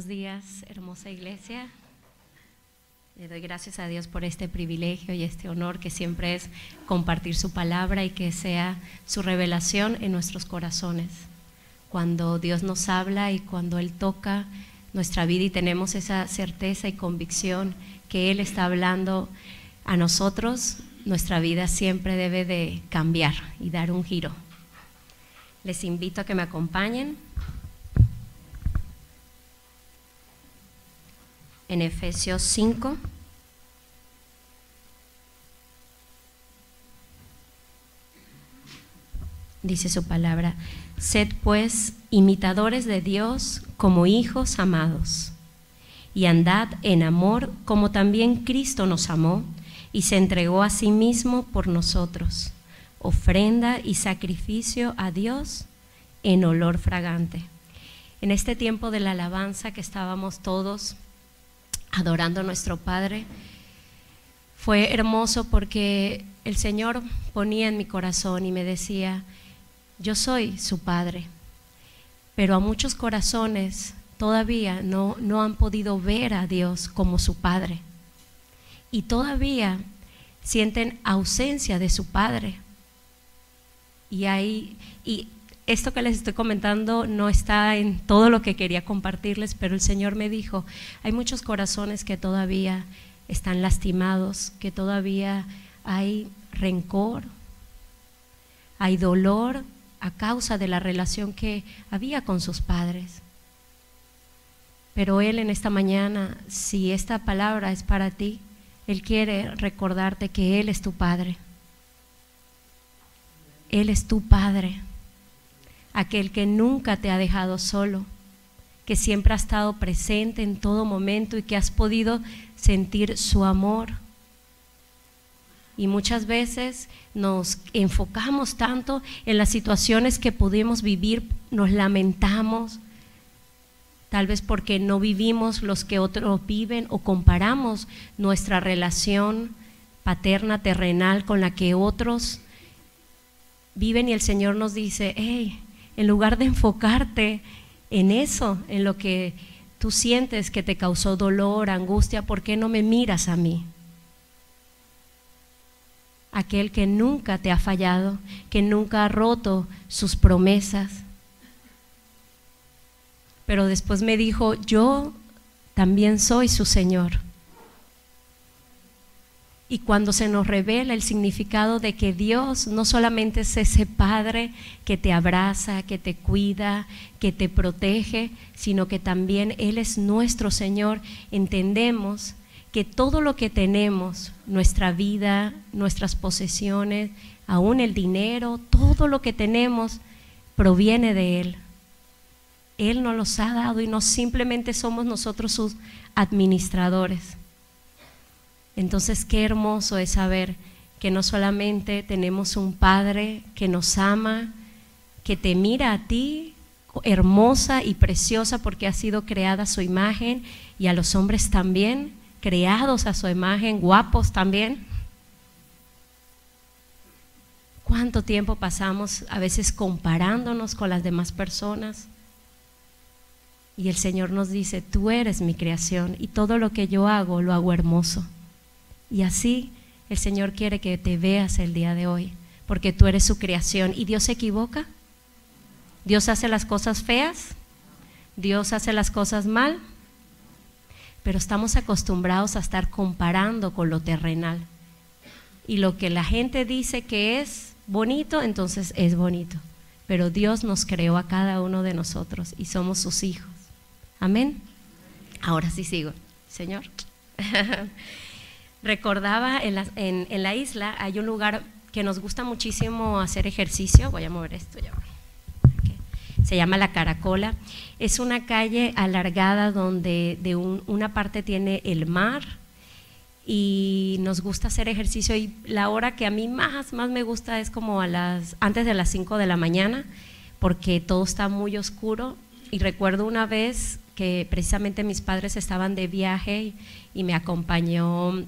Buenos días, hermosa iglesia. Le doy gracias a Dios por este privilegio y este honor que siempre es compartir su palabra y que sea su revelación en nuestros corazones. Cuando Dios nos habla y cuando Él toca nuestra vida y tenemos esa certeza y convicción que Él está hablando a nosotros, nuestra vida siempre debe de cambiar y dar un giro. Les invito a que me acompañen en Efesios 5. Dice su palabra: sed pues imitadores de Dios como hijos amados, y andad en amor como también Cristo nos amó y se entregó a sí mismo por nosotros, ofrenda y sacrificio a Dios en olor fragante. En este tiempo de la alabanza que estábamos todos adorando a nuestro Padre, fue hermoso porque el Señor ponía en mi corazón y me decía: yo soy su Padre, pero a muchos corazones todavía no han podido ver a Dios como su Padre y todavía sienten ausencia de su Padre. Y esto que les estoy comentando no está en todo lo que quería compartirles, pero el Señor me dijo: hay muchos corazones que todavía están lastimados, que todavía hay rencor, hay dolor a causa de la relación que había con sus padres. Pero Él en esta mañana, si esta palabra es para ti, Él quiere recordarte que Él es tu Padre. Él es tu Padre, aquel que nunca te ha dejado solo, que siempre ha estado presente en todo momento y que has podido sentir su amor. Y muchas veces nos enfocamos tanto en las situaciones que pudimos vivir, nos lamentamos, tal vez porque no vivimos los que otros viven, o comparamos nuestra relación paterna, terrenal, con la que otros viven, y el Señor nos dice: hey, en lugar de enfocarte en eso, en lo que tú sientes que te causó dolor, angustia, ¿por qué no me miras a mí? Aquel que nunca te ha fallado, que nunca ha roto sus promesas. Pero después me dijo: yo también soy su Señor. Y cuando se nos revela el significado de que Dios no solamente es ese Padre que te abraza, que te cuida, que te protege, sino que también Él es nuestro Señor, entendemos que todo lo que tenemos, nuestra vida, nuestras posesiones, aún el dinero, todo lo que tenemos proviene de Él. Él nos los ha dado y no simplemente somos nosotros sus administradores. Entonces, qué hermoso es saber que no solamente tenemos un Padre que nos ama, que te mira a ti, hermosa y preciosa, porque has sido creada a su imagen, y a los hombres también, creados a su imagen, guapos también. ¿Cuánto tiempo pasamos a veces comparándonos con las demás personas? Y el Señor nos dice: tú eres mi creación y todo lo que yo hago, lo hago hermoso. Y así el Señor quiere que te veas el día de hoy, porque tú eres su creación. ¿Y Dios se equivoca? ¿Dios hace las cosas feas? ¿Dios hace las cosas mal? Pero estamos acostumbrados a estar comparando con lo terrenal. Y lo que la gente dice que es bonito, entonces es bonito. Pero Dios nos creó a cada uno de nosotros y somos sus hijos. Amén. Ahora sí sigo, Señor. Recordaba en la isla hay un lugar que nos gusta muchísimo hacer ejercicio. Voy a mover esto ya. Okay. Se llama La Caracola. Es una calle alargada donde una parte tiene el mar, y nos gusta hacer ejercicio, y la hora que a mí más me gusta es como antes de las 5 de la mañana, porque todo está muy oscuro. Y recuerdo una vez que precisamente mis padres estaban de viaje y me acompañó,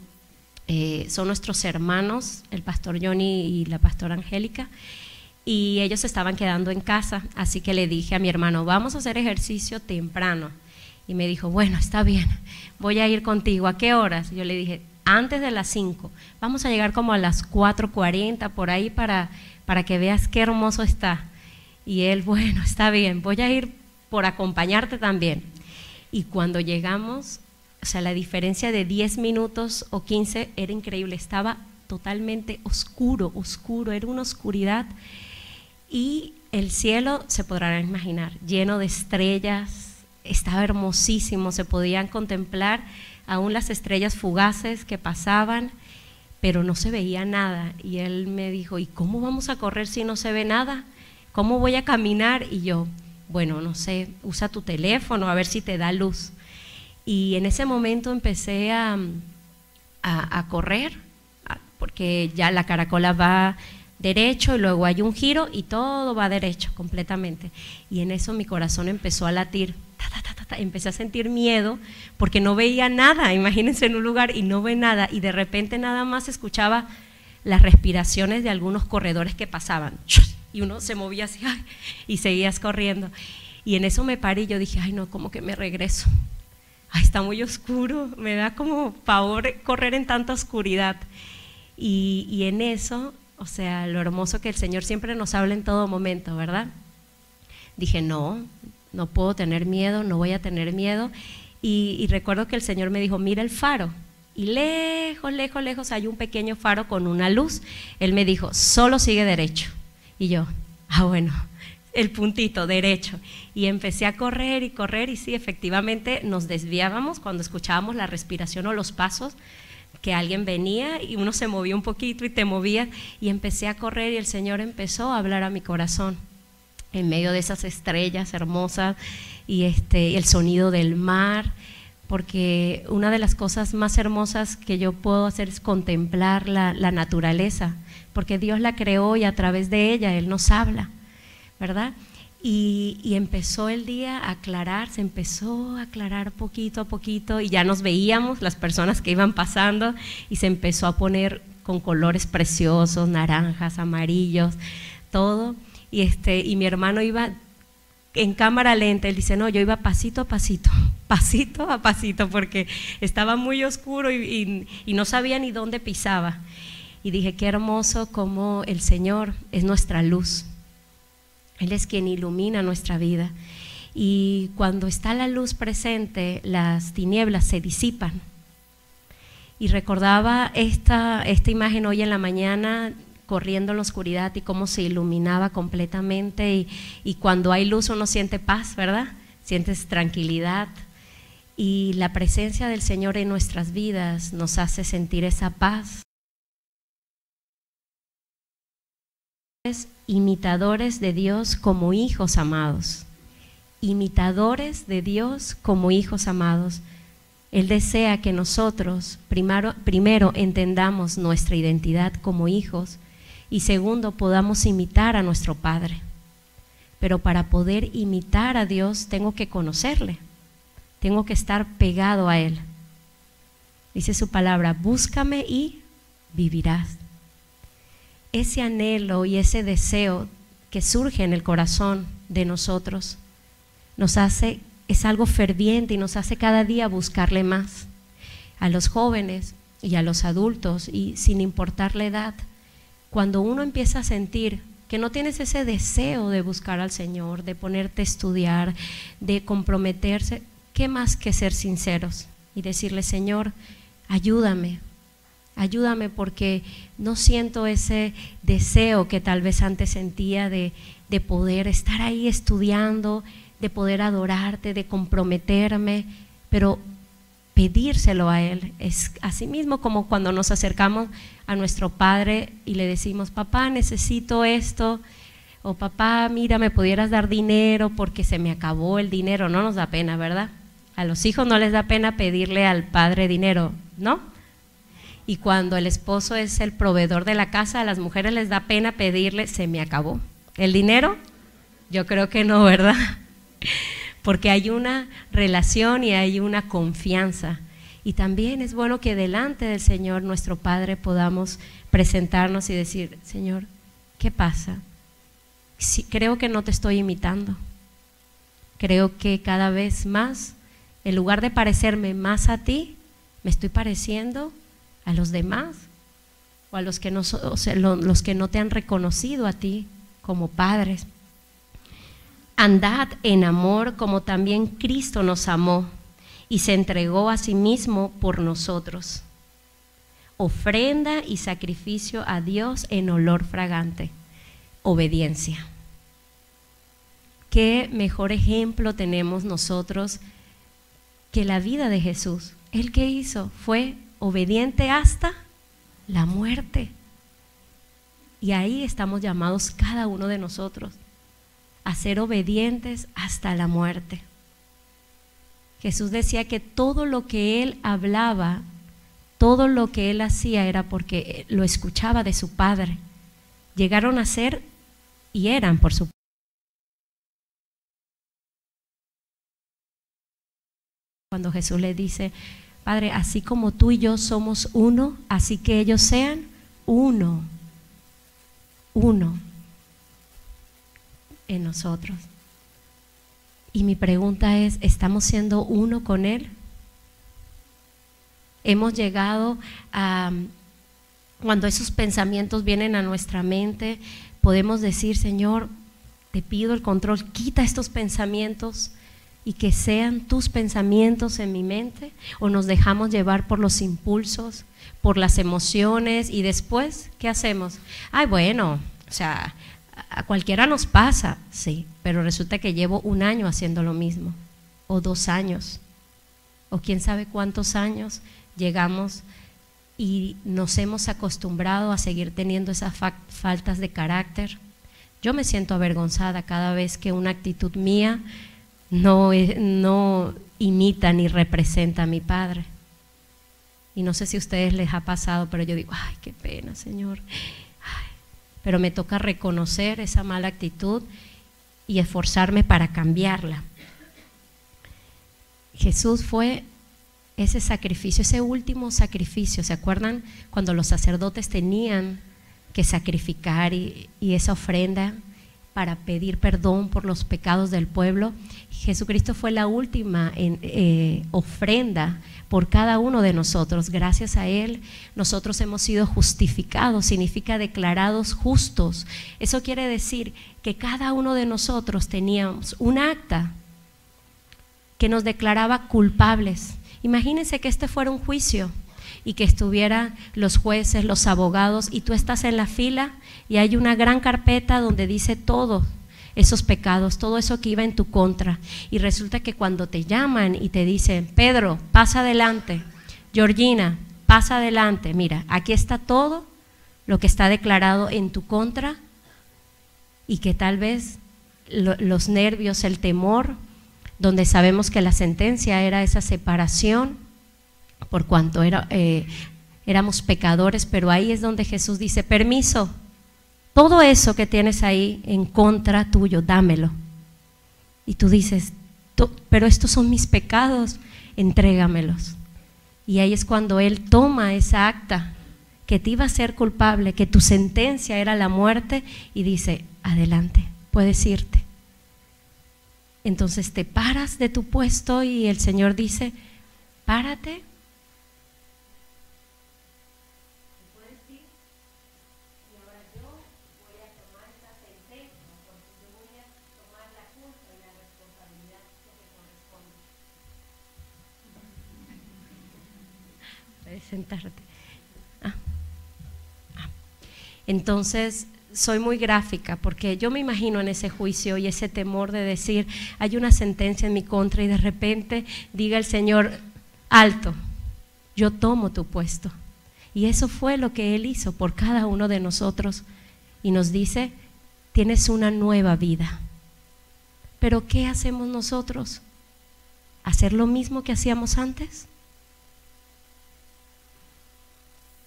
son nuestros hermanos, el pastor Johnny y la pastora Angélica, y ellos estaban quedando en casa, así que le dije a mi hermano: vamos a hacer ejercicio temprano. Y me dijo, bueno, está bien, voy a ir contigo. ¿A qué horas? Yo le dije, antes de las 5. Vamos a llegar como a las 4:40 por ahí para que veas qué hermoso está. Y él, bueno, está bien, voy a ir por acompañarte también. Y cuando llegamos, o sea, la diferencia de 10 minutos o 15 era increíble, estaba totalmente oscuro, era una oscuridad. Y el cielo, se podrán imaginar, lleno de estrellas, estaba hermosísimo, se podían contemplar aún las estrellas fugaces que pasaban, pero no se veía nada. Y él me dijo, ¿y cómo vamos a correr si no se ve nada? ¿Cómo voy a caminar? Y yo, bueno, no sé, usa tu teléfono a ver si te da luz. Y en ese momento empecé a correr, porque ya la caracola va derecho y luego hay un giro y todo va derecho completamente. Y en eso mi corazón empezó a latir, empecé a sentir miedo porque no veía nada. Imagínense en un lugar y no ve nada, y de repente nada más escuchaba las respiraciones de algunos corredores que pasaban y uno se movía así, ¡ay!, y seguías corriendo. Y en eso me paré y yo dije, ay no, como que me regreso, ay, está muy oscuro, me da como pavor correr en tanta oscuridad. Y en eso, o sea, lo hermoso que el Señor siempre nos habla en todo momento, ¿verdad? Dije, no puedo tener miedo, no voy a tener miedo. Y recuerdo que el Señor me dijo, mira el faro. Y lejos hay un pequeño faro con una luz. Él me dijo, solo sigue derecho. Y yo, bueno, el puntito derecho. Y empecé a correr y sí, efectivamente nos desviábamos cuando escuchábamos la respiración o los pasos, que alguien venía y uno se movía un poquito y te movía, y empecé a correr y el Señor empezó a hablar a mi corazón en medio de esas estrellas hermosas y el sonido del mar, porque una de las cosas más hermosas que yo puedo hacer es contemplar la naturaleza, porque Dios la creó y a través de ella Él nos habla, ¿verdad? Y empezó el día a aclarar, se empezó a aclarar poquito a poquito y ya nos veíamos las personas que iban pasando y se empezó a poner con colores preciosos, naranjas, amarillos, todo. Y mi hermano iba en cámara lenta, él dice, no, yo iba pasito a pasito, porque estaba muy oscuro y no sabía ni dónde pisaba. Y dije, qué hermoso cómo el Señor es nuestra luz. Él es quien ilumina nuestra vida, y cuando está la luz presente, las tinieblas se disipan. Y recordaba esta imagen hoy en la mañana, corriendo en la oscuridad y cómo se iluminaba completamente, y cuando hay luz uno siente paz, ¿verdad? Sientes tranquilidad, y la presencia del Señor en nuestras vidas nos hace sentir esa paz. Imitadores de Dios como hijos amados, imitadores de Dios como hijos amados. Él desea que nosotros primero entendamos nuestra identidad como hijos, y segundo, podamos imitar a nuestro Padre. Pero para poder imitar a Dios tengo que conocerle, tengo que estar pegado a Él. Dice su palabra, búscame y vivirás. Ese anhelo y ese deseo que surge en el corazón de nosotros es algo ferviente y nos hace cada día buscarle más. A los jóvenes y a los adultos, y sin importar la edad, cuando uno empieza a sentir que no tienes ese deseo de buscar al Señor, de ponerte a estudiar, de comprometerse, ¿qué más que ser sinceros y decirle, Señor, ayúdame porque no siento ese deseo que tal vez antes sentía de poder estar ahí estudiando, de poder adorarte, de comprometerme, pero pedírselo a Él es así mismo como cuando nos acercamos a nuestro Padre y le decimos, papá, necesito esto, o papá, mira, me pudieras dar dinero porque se me acabó el dinero. No nos da pena, ¿verdad? A los hijos no les da pena pedirle al padre dinero, ¿no? Y cuando el esposo es el proveedor de la casa, a las mujeres les da pena pedirle, se me acabó el dinero. Yo creo que no, ¿verdad? Porque hay una relación y hay una confianza. Y también es bueno que delante del Señor, nuestro Padre, podamos presentarnos y decir, Señor, ¿qué pasa? Sí, creo que no te estoy imitando. Creo que cada vez más En lugar de parecerme más a ti, me estoy pareciendo a los demás o a los que no, o sea, los que no te han reconocido a ti como padres. Andad en amor como también Cristo nos amó y se entregó a sí mismo por nosotros. Ofrenda y sacrificio a Dios en olor fragante. Obediencia. ¿Qué mejor ejemplo tenemos nosotros que la vida de Jesús? ¿Él qué hizo? Fue obediente hasta la muerte. Y ahí estamos llamados cada uno de nosotros a ser obedientes hasta la muerte. Jesús decía que todo lo que Él hablaba, todo lo que Él hacía era porque lo escuchaba de su Padre. Llegaron a ser y eran por su Padre. Cuando Jesús le dice, Padre, así como tú y yo somos uno, así que ellos sean uno en nosotros. Y mi pregunta es, ¿estamos siendo uno con Él? Hemos llegado a, cuando esos pensamientos vienen a nuestra mente, podemos decir, Señor, te pido el control, quita estos pensamientos y que sean tus pensamientos en mi mente, o nos dejamos llevar por los impulsos, por las emociones, y después, ¿qué hacemos? Ay, bueno, o sea, a cualquiera nos pasa, sí, pero resulta que llevo 1 año haciendo lo mismo, o 2 años, o quién sabe cuántos años llegamos y nos hemos acostumbrado a seguir teniendo esas faltas de carácter. Yo me siento avergonzada cada vez que una actitud mía no imita ni representa a mi Padre. Y no sé si a ustedes les ha pasado, pero yo digo, ay, qué pena, Señor. Ay, pero me toca reconocer esa mala actitud y esforzarme para cambiarla. Jesús fue ese sacrificio, ese último sacrificio. ¿Se acuerdan cuando los sacerdotes tenían que sacrificar y esa ofrenda para pedir perdón por los pecados del pueblo? Jesucristo fue la última ofrenda por cada uno de nosotros. Gracias a Él nosotros hemos sido justificados, significa declarados justos. Eso quiere decir que cada uno de nosotros teníamos un acta que nos declaraba culpables. Imagínense que este fuera un juicio y que estuvieran los jueces, los abogados, y tú estás en la fila y hay una gran carpeta donde dice todos esos pecados, todo eso que iba en tu contra, y resulta que cuando te llaman y te dicen, Pedro, pasa adelante, Georgina, pasa adelante, mira, aquí está todo lo que está declarado en tu contra, y que tal vez los nervios, el temor, donde sabemos que la sentencia era esa separación, por cuanto éramos pecadores, pero ahí es donde Jesús dice, permiso, todo eso que tienes ahí en contra tuyo, dámelo. Y tú dices, pero estos son mis pecados, entrégamelos. Y ahí es cuando Él toma esa acta que te iba a hacer culpable, que tu sentencia era la muerte, y dice, adelante, puedes irte. Entonces te paras de tu puesto y el Señor dice, párate. Sentarte. Entonces soy muy gráfica porque yo me imagino en ese juicio y ese temor de decir, hay una sentencia en mi contra, y de repente diga el Señor, alto, yo tomo tu puesto. Y eso fue lo que Él hizo por cada uno de nosotros, y nos dice, tienes una nueva vida. Pero ¿qué hacemos nosotros? ¿Hacer lo mismo que hacíamos antes?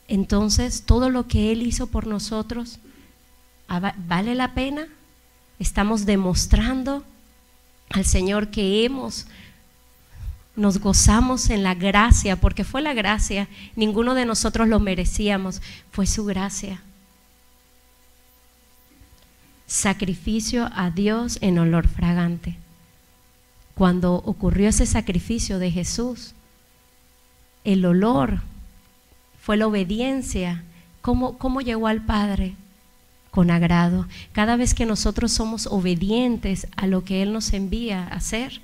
Entonces, todo lo que Él hizo por nosotros, ¿vale la pena? Estamos demostrando al Señor que nos gozamos en la gracia, porque fue la gracia, ninguno de nosotros lo merecíamos, fue su gracia. Sacrificio a Dios en olor fragante. cuando ocurrió ese sacrificio de Jesús, el olor fue la obediencia. ¿Cómo llegó al Padre? Con agrado. Cada vez que nosotros somos obedientes a lo que Él nos envía a hacer,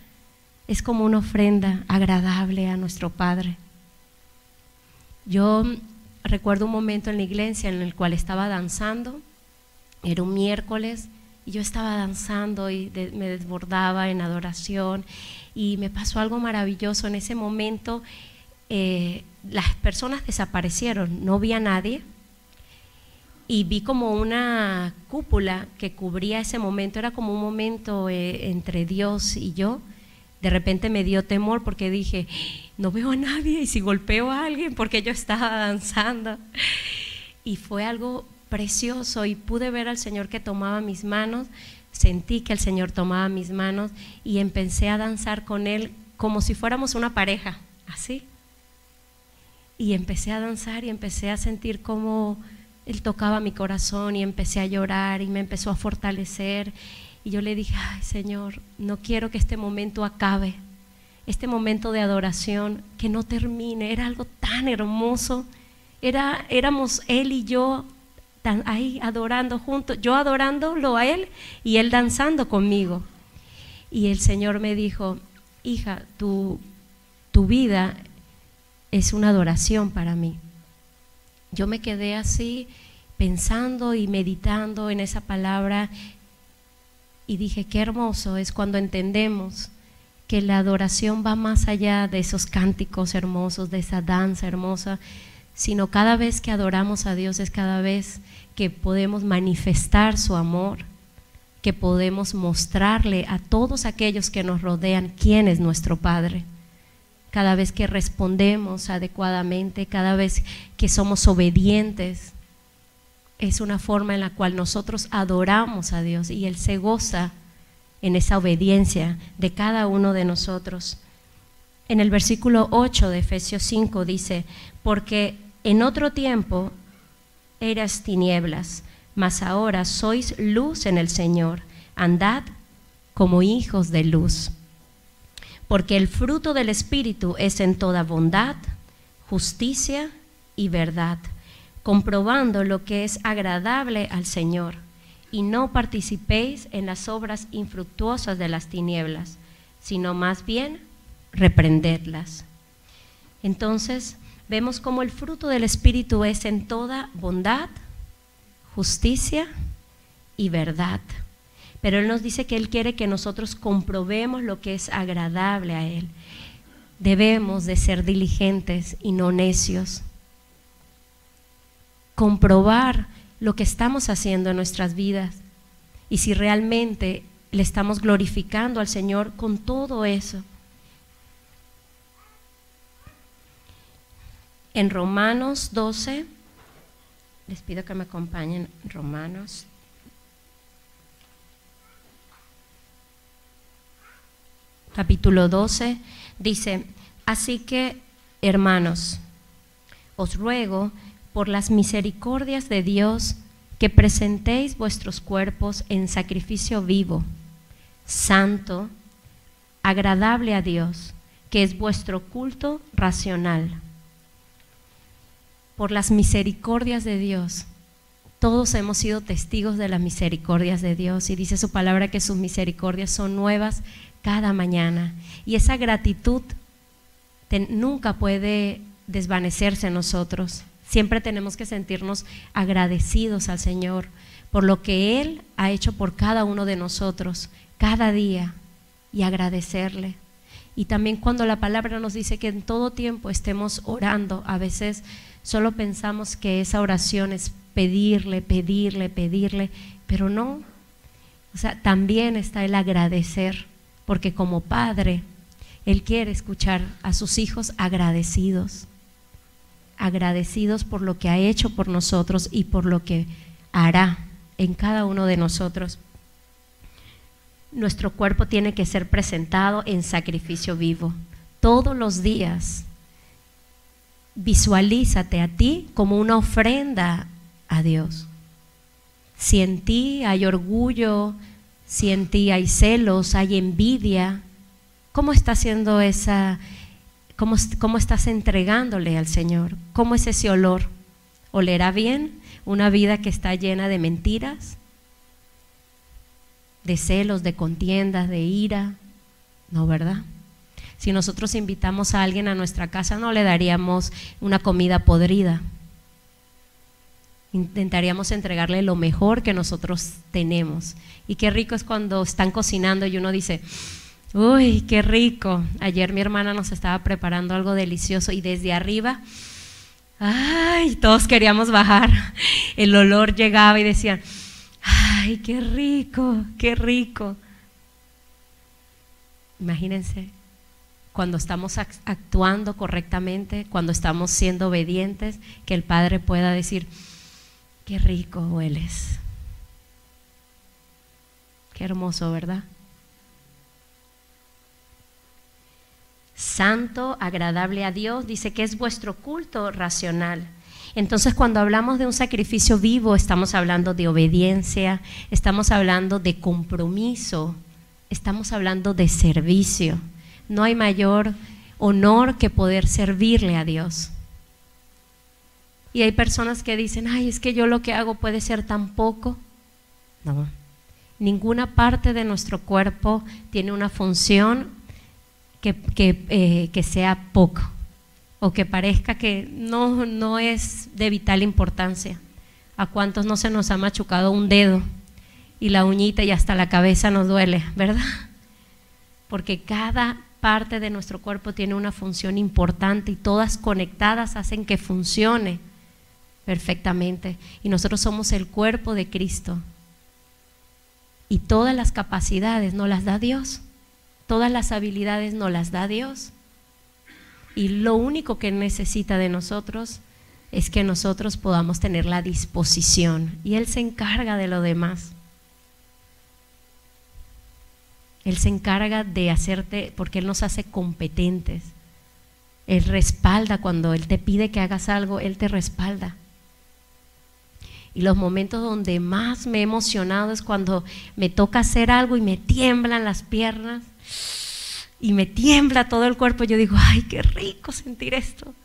es como una ofrenda agradable a nuestro Padre. Yo recuerdo un momento en la iglesia en el cual estaba danzando, era un miércoles, y yo estaba danzando y me desbordaba en adoración, y me pasó algo maravilloso. En ese momento las personas desaparecieron, no vi a nadie, y vi como una cúpula que cubría ese momento. Era como un momento entre Dios y yo. De repente me dio temor porque dije, no veo a nadie, y si golpeo a alguien, porque yo estaba danzando. Y fue algo precioso, y pude ver al Señor que tomaba mis manos, sentí que el Señor tomaba mis manos, y empecé a danzar con Él como si fuéramos una pareja, así. Y empecé a danzar y empecé a sentir cómo Él tocaba mi corazón, y empecé a llorar y me empezó a fortalecer. Y yo le dije, ay Señor, no quiero que este momento acabe, este momento de adoración, que no termine. Era algo tan hermoso, éramos Él y yo ahí adorando juntos, yo adorándolo a Él y Él danzando conmigo. Y el Señor me dijo, hija, tu vida es una adoración para mí. Yo me quedé así pensando y meditando en esa palabra, y dije, qué hermoso es cuando entendemos que la adoración va más allá de esos cánticos hermosos, de esa danza hermosa, sino cada vez que adoramos a Dios es cada vez que podemos manifestar su amor, que podemos mostrarle a todos aquellos que nos rodean quién es nuestro Padre. Cada vez que respondemos adecuadamente, cada vez que somos obedientes, es una forma en la cual nosotros adoramos a Dios, y Él se goza en esa obediencia de cada uno de nosotros. En el versículo 8 de Efesios 5 dice, porque en otro tiempo eras tinieblas, mas ahora sois luz en el Señor, andad como hijos de luz. Porque el fruto del Espíritu es en toda bondad, justicia y verdad, comprobando lo que es agradable al Señor, y no participéis en las obras infructuosas de las tinieblas, sino más bien reprendedlas. Entonces vemos cómo el fruto del Espíritu es en toda bondad, justicia y verdad. Pero Él nos dice que Él quiere que nosotros comprobemos lo que es agradable a Él. Debemos de ser diligentes y no necios. Comprobar lo que estamos haciendo en nuestras vidas, y si realmente le estamos glorificando al Señor con todo eso. En Romanos 12, les pido que me acompañen, Romanos capítulo 12, dice, así que, hermanos, os ruego por las misericordias de Dios que presentéis vuestros cuerpos en sacrificio vivo, santo, agradable a Dios, que es vuestro culto racional. Por las misericordias de Dios, todos hemos sido testigos de las misericordias de Dios, y dice su palabra que sus misericordias son nuevas cada mañana, y esa gratitud nunca puede desvanecerse en nosotros. Siempre tenemos que sentirnos agradecidos al Señor por lo que Él ha hecho por cada uno de nosotros cada día, y agradecerle. Y también cuando la palabra nos dice que en todo tiempo estemos orando, a veces solo pensamos que esa oración es pedirle, pero no. O sea, también está el agradecer, porque como Padre, Él quiere escuchar a sus hijos agradecidos por lo que ha hecho por nosotros y por lo que hará en cada uno de nosotros. Nuestro cuerpo tiene que ser presentado en sacrificio vivo todos los días. Visualízate a ti como una ofrenda a Dios. Si en ti hay orgullo, si en ti hay celos, hay envidia, ¿Cómo está haciendo cómo estás entregándole al Señor? ¿Cómo es ese olor? ¿Olerá bien una vida que está llena de mentiras, de celos, de contiendas, de ira? No, ¿verdad? Si nosotros invitamos a alguien a nuestra casa, no le daríamos una comida podrida. Intentaríamos entregarle lo mejor que nosotros tenemos. Y qué rico es cuando están cocinando y uno dice: uy, qué rico. Ayer mi hermana nos estaba preparando algo delicioso y desde arriba, ay, todos queríamos bajar. El olor llegaba y decían: ay, qué rico, qué rico. Imagínense, cuando estamos actuando correctamente, cuando estamos siendo obedientes, que el Padre pueda decir: qué rico hueles. Qué hermoso, ¿verdad? Santo, agradable a Dios, dice que es vuestro culto racional. Entonces, cuando hablamos de un sacrificio vivo, estamos hablando de obediencia, estamos hablando de compromiso, estamos hablando de servicio. No hay mayor honor que poder servirle a Dios. Y hay personas que dicen: ay, es que yo lo que hago puede ser tan poco. No, ninguna parte de nuestro cuerpo tiene una función que sea poco o que parezca que no es de vital importancia. ¿A cuántos no se nos ha machucado un dedo y la uñita y hasta la cabeza nos duele, verdad? Porque cada parte de nuestro cuerpo tiene una función importante y todas conectadas hacen que funcione perfectamente. Y nosotros somos el cuerpo de Cristo y todas las capacidades nos las da Dios. Todas las habilidades nos las da Dios, y lo único que necesita de nosotros es que nosotros podamos tener la disposición, y Él se encarga de lo demás. Él se encarga de hacerte, porque Él nos hace competentes. Él respalda cuando Él te pide que hagas algo, Él te respalda. Y los momentos donde más me he emocionado es cuando me toca hacer algo y me tiemblan las piernas y me tiembla todo el cuerpo. Yo digo: ay, qué rico sentir esto,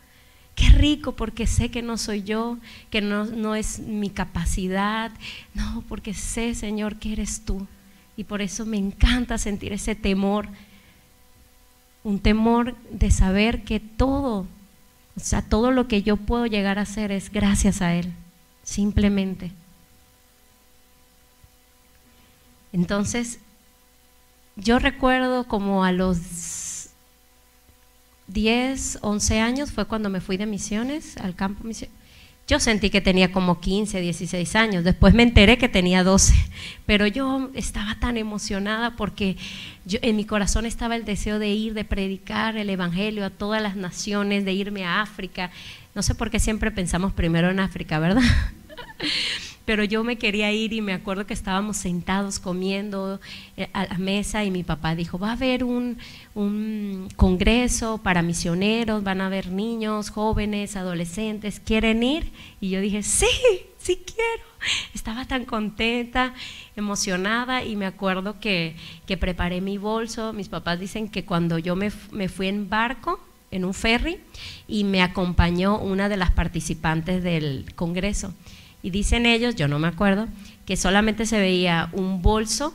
qué rico, porque sé que no soy yo, que no es mi capacidad, no, porque sé, Señor, que eres tú. Y por eso me encanta sentir ese temor, un temor de saber que todo, o sea, todo lo que yo puedo llegar a hacer es gracias a Él, simplemente. Entonces, yo recuerdo como a los 10, 11 años fue cuando me fui de misiones, al campo misionero. Yo sentí que tenía como 15, 16 años, después me enteré que tenía 12, pero yo estaba tan emocionada porque en mi corazón estaba el deseo de ir, de predicar el evangelio a todas las naciones, de irme a África. No sé por qué siempre pensamos primero en África, ¿verdad? Pero yo me quería ir, y me acuerdo que estábamos sentados comiendo a la mesa y mi papá dijo: va a haber un congreso para misioneros, van a haber niños, jóvenes, adolescentes, ¿quieren ir? Y yo dije: sí, sí quiero. Estaba tan contenta, emocionada, y me acuerdo que preparé mi bolso. Mis papás dicen que cuando yo me fui en barco, en un ferry, y me acompañó una de las participantes del congreso. Y dicen ellos, yo no me acuerdo, que solamente se veía un bolso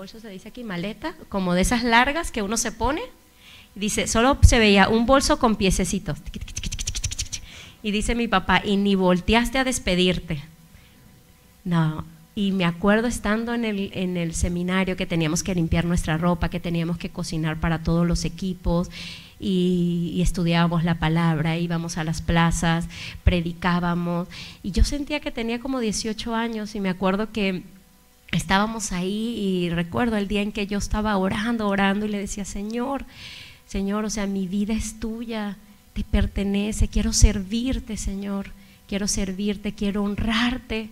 se dice aquí, maleta, como de esas largas que uno se pone. Dice, solo se veía un bolso con piececitos. Y dice mi papá: y ni volteaste a despedirte. No. Y me acuerdo estando en el seminario que teníamos que limpiar nuestra ropa, que teníamos que cocinar para todos los equipos, y estudiábamos la palabra, íbamos a las plazas, predicábamos, y yo sentía que tenía como 18 años, y me acuerdo que estábamos ahí, y recuerdo el día en que yo estaba orando, y le decía: Señor, o sea, mi vida es tuya, te pertenece, quiero servirte, Señor, quiero honrarte.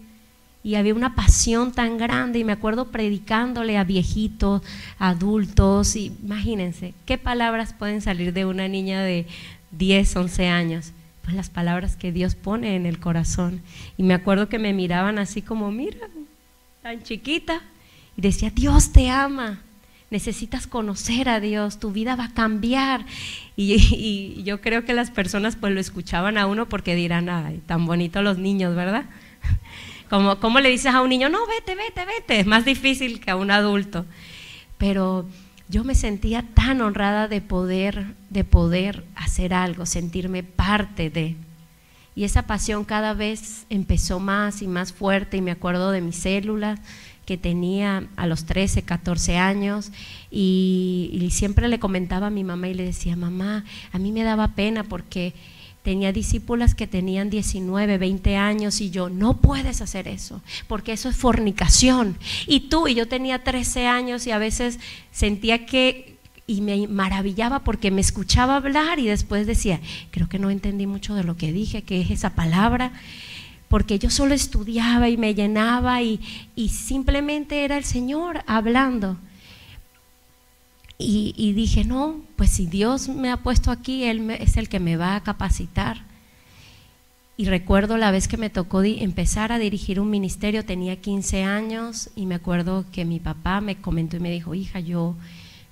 Y había una pasión tan grande, y me acuerdo predicándole a viejitos, a adultos, y imagínense, ¿qué palabras pueden salir de una niña de 10, 11 años? Pues las palabras que Dios pone en el corazón. Y me acuerdo que me miraban así como: mira, tan chiquita, y decía: Dios te ama, necesitas conocer a Dios, tu vida va a cambiar. Y yo creo que las personas pues lo escuchaban a uno porque dirán, ay, tan bonitos los niños, ¿verdad? ¿Cómo le dices a un niño, no, vete, vete, vete? Es más difícil que a un adulto. Pero yo me sentía tan honrada de poder hacer algo, sentirme parte de. Y esa pasión cada vez empezó más y más fuerte, y me acuerdo de mis células que tenía a los 13, 14 años, y siempre le comentaba a mi mamá y le decía, mamá, a mí me daba pena porque tenía discípulas que tenían 19, 20 años y yo, no puedes hacer eso, porque eso es fornicación. Y yo tenía 13 años y a veces sentía y me maravillaba porque me escuchaba hablar y después decía, creo que no entendí mucho de lo que dije, ¿qué es esa palabra? Porque yo solo estudiaba y me llenaba y simplemente era el Señor hablando. Y dije, no, pues si Dios me ha puesto aquí, Él es el que me va a capacitar. Y recuerdo la vez que me tocó empezar a dirigir un ministerio, tenía 15 años, y me acuerdo que mi papá me comentó y me dijo, hija, yo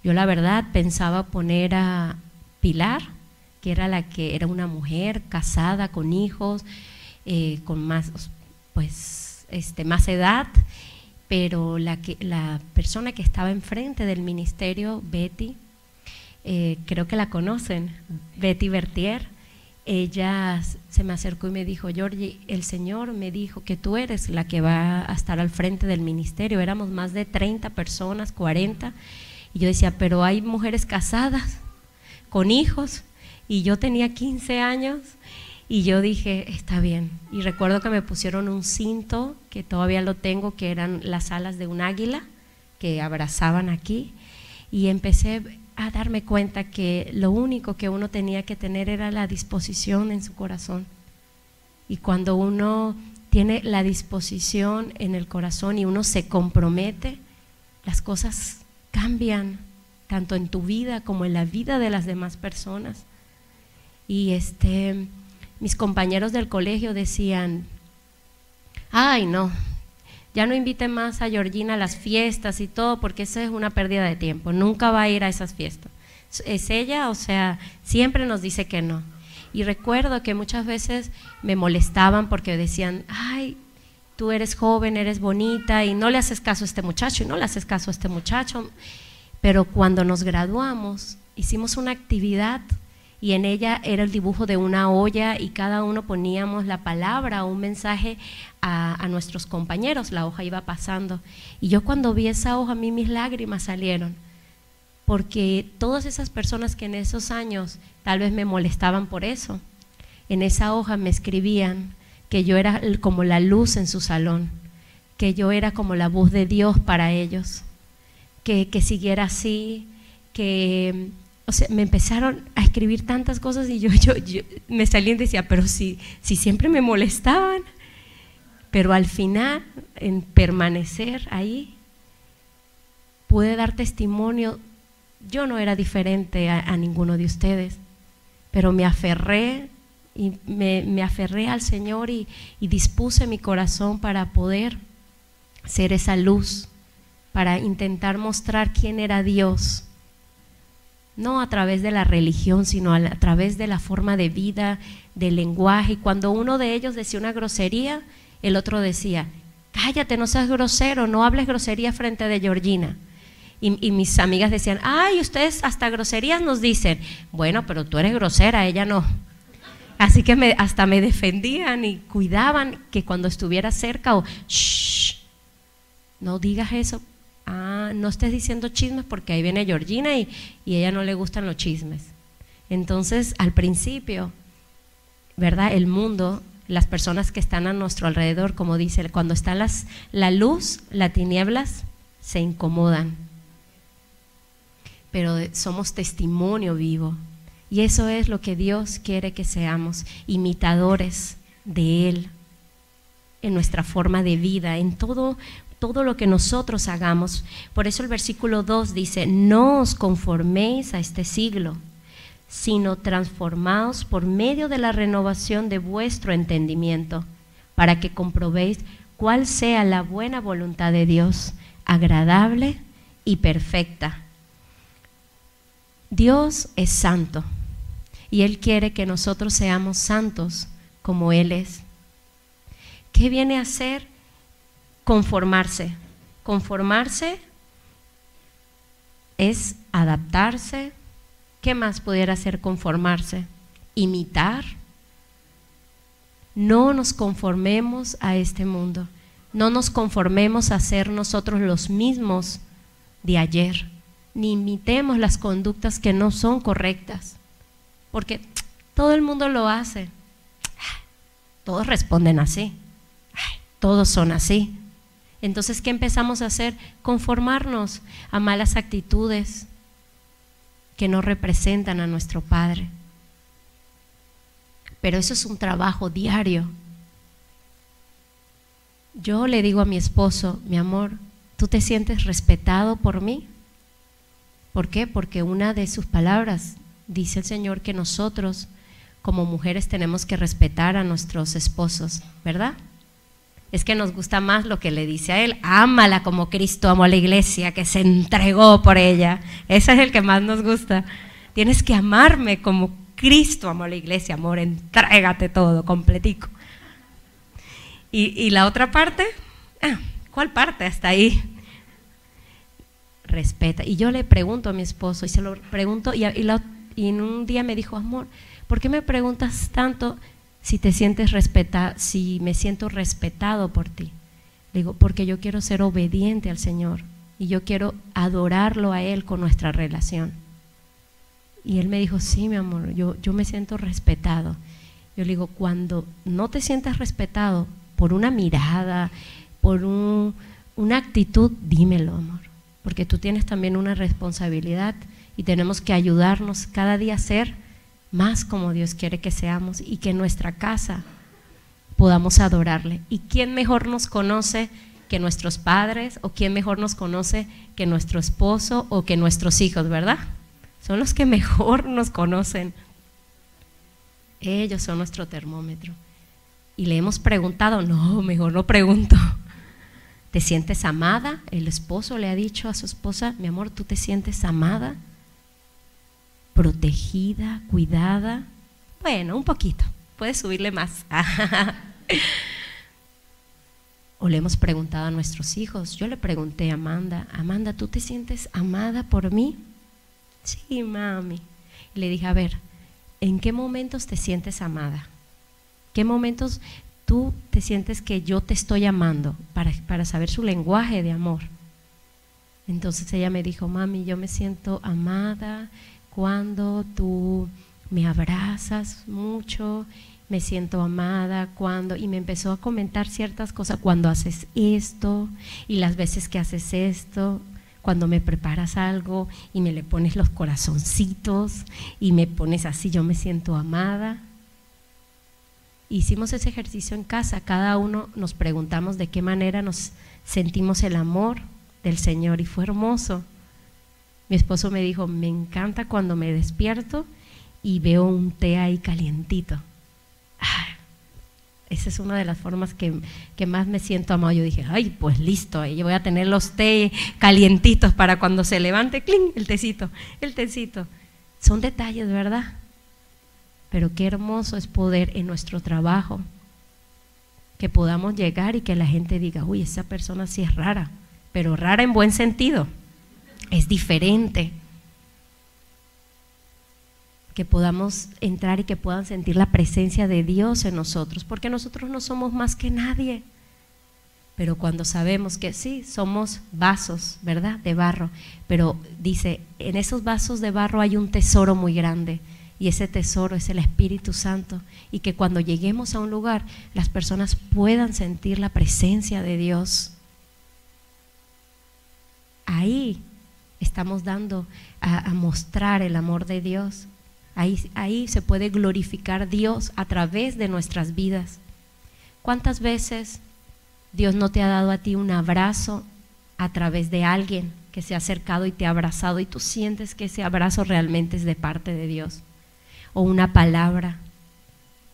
la verdad pensaba poner a Pilar, que era una mujer casada con hijos, con más, pues, más edad, pero la persona que estaba enfrente del ministerio, Betty, creo que la conocen, Betty Bertier, ella se me acercó y me dijo, Georgie, el Señor me dijo que tú eres la que va a estar al frente del ministerio. Éramos más de 30 personas, 40, y yo decía, pero hay mujeres casadas, con hijos, y yo tenía 15 años, y yo dije, está bien. Y recuerdo que me pusieron un cinto, que todavía lo tengo, que eran las alas de un águila, que abrazaban aquí, y empecé a darme cuenta que lo único que uno tenía que tener era la disposición en su corazón. Y cuando uno tiene la disposición en el corazón y uno se compromete, las cosas cambian, tanto en tu vida como en la vida de las demás personas. Y mis compañeros del colegio decían, ay no, ya no invite más a Georgina a las fiestas y todo, porque eso es una pérdida de tiempo, nunca va a ir a esas fiestas. Es ella, o sea, siempre nos dice que no. Y recuerdo que muchas veces me molestaban porque decían, ay, tú eres joven, eres bonita y no le haces caso a este muchacho, y no le haces caso a este muchacho. Pero cuando nos graduamos, hicimos una actividad y en ella era el dibujo de una olla y cada uno poníamos la palabra o un mensaje a nuestros compañeros, la hoja iba pasando. Y yo cuando vi esa hoja, a mí mis lágrimas salieron, porque todas esas personas que en esos años tal vez me molestaban por eso, en esa hoja me escribían que yo era como la luz en su salón, que yo era como la voz de Dios para ellos, que siguiera así, que, o sea, me empezaron a escribir tantas cosas y yo me salí y decía, pero si siempre me molestaban. Pero al final, en permanecer ahí, pude dar testimonio. Yo no era diferente a ninguno de ustedes, pero me aferré y me aferré al Señor y dispuse mi corazón para poder ser esa luz, para intentar mostrar quién era Dios, no a través de la religión, sino a través de la forma de vida, del lenguaje. Y cuando uno de ellos decía una grosería, el otro decía, cállate, no seas grosero, no hables grosería frente de Georgina. Y mis amigas decían, ay, ustedes hasta groserías nos dicen. Bueno, pero tú eres grosera, ella no. Así que hasta me defendían y cuidaban que cuando estuviera cerca, o shh, no digas eso, no estés diciendo chismes porque ahí viene Georgina y a ella no le gustan los chismes. Entonces, al principio, ¿verdad? El mundo, las personas que están a nuestro alrededor, como dice, cuando está la luz, las tinieblas se incomodan. Pero somos testimonio vivo. Y eso es lo que Dios quiere que seamos, imitadores de Él, en nuestra forma de vida, en todo lo que nosotros hagamos. Por eso el versículo 2 dice, no os conforméis a este siglo, sino transformaos por medio de la renovación de vuestro entendimiento, para que comprobéis cuál sea la buena voluntad de Dios, agradable y perfecta. Dios es santo y Él quiere que nosotros seamos santos como Él es. ¿Qué viene a hacer? Conformarse. Conformarse es adaptarse. ¿Qué más pudiera ser conformarse? Imitar. No nos conformemos a este mundo. No nos conformemos a ser nosotros los mismos de ayer. Ni imitemos las conductas que no son correctas. Porque todo el mundo lo hace. Todos responden así. Todos son así. Entonces, ¿qué empezamos a hacer? Conformarnos a malas actitudes que no representan a nuestro Padre. Pero eso es un trabajo diario. Yo le digo a mi esposo, mi amor, ¿tú te sientes respetado por mí? ¿Por qué? Porque una de sus palabras dice el Señor que nosotros como mujeres tenemos que respetar a nuestros esposos, ¿verdad? Es que nos gusta más lo que le dice a él, ámala como Cristo amó a la iglesia, que se entregó por ella. Ese es el que más nos gusta. Tienes que amarme como Cristo amó a la iglesia, amor, entrégate todo, completico. ¿Y la otra parte? ¿Cuál parte? Hasta ahí. Respeta. Y yo le pregunto a mi esposo, y se lo pregunto, y en un día me dijo, amor, ¿por qué me preguntas tanto si te sientes respetado, si me siento respetado por ti? Le digo, porque yo quiero ser obediente al Señor y yo quiero adorarlo a Él con nuestra relación. Y él me dijo, sí, mi amor, yo me siento respetado. Yo le digo, cuando no te sientas respetado por una mirada, por una actitud, dímelo, amor, porque tú tienes también una responsabilidad y tenemos que ayudarnos cada día a ser más como Dios quiere que seamos y que en nuestra casa podamos adorarle. ¿Y quién mejor nos conoce que nuestros padres? ¿O quién mejor nos conoce que nuestro esposo o que nuestros hijos, verdad? Son los que mejor nos conocen. Ellos son nuestro termómetro. Y le hemos preguntado, no, mejor no pregunto. ¿Te sientes amada? El esposo le ha dicho a su esposa, mi amor, ¿tú te sientes amada? ¿Protegida? ¿Cuidada? Bueno, un poquito, puedes subirle más. O le hemos preguntado a nuestros hijos. Yo le pregunté a Amanda, Amanda, ¿tú te sientes amada por mí? Sí, mami. Y le dije, a ver, ¿en qué momentos te sientes amada? ¿Qué momentos tú te sientes que yo te estoy amando? Para saber su lenguaje de amor. Entonces ella me dijo, mami, yo me siento amada cuando tú me abrazas mucho, me siento amada cuando, y me empezó a comentar ciertas cosas, cuando haces esto y las veces que haces esto, cuando me preparas algo y me le pones los corazoncitos y me pones así, yo me siento amada. Hicimos ese ejercicio en casa, cada uno nos preguntamos de qué manera nos sentimos el amor del Señor y fue hermoso. Mi esposo me dijo, me encanta cuando me despierto y veo un té ahí calientito. Esa es una de las formas que más me siento amado. Yo dije, ay, pues listo, yo voy a tener los té calientitos para cuando se levante, ¡cling!, el tecito. Son detalles, ¿verdad? Pero qué hermoso es poder en nuestro trabajo, que podamos llegar y que la gente diga, uy, esa persona sí es rara, pero rara en buen sentido, es diferente. Que podamos entrar y que puedan sentir la presencia de Dios en nosotros, porque nosotros no somos más que nadie, pero cuando sabemos que sí, somos vasos, ¿verdad?, de barro, pero dice, en esos vasos de barro hay un tesoro muy grande, y ese tesoro es el Espíritu Santo, y que cuando lleguemos a un lugar, las personas puedan sentir la presencia de Dios. Ahí estamos dando a mostrar el amor de Dios. Ahí se puede glorificar Dios a través de nuestras vidas. ¿Cuántas veces Dios no te ha dado a ti un abrazo a través de alguien que se ha acercado y te ha abrazado y tú sientes que ese abrazo realmente es de parte de Dios? O una palabra,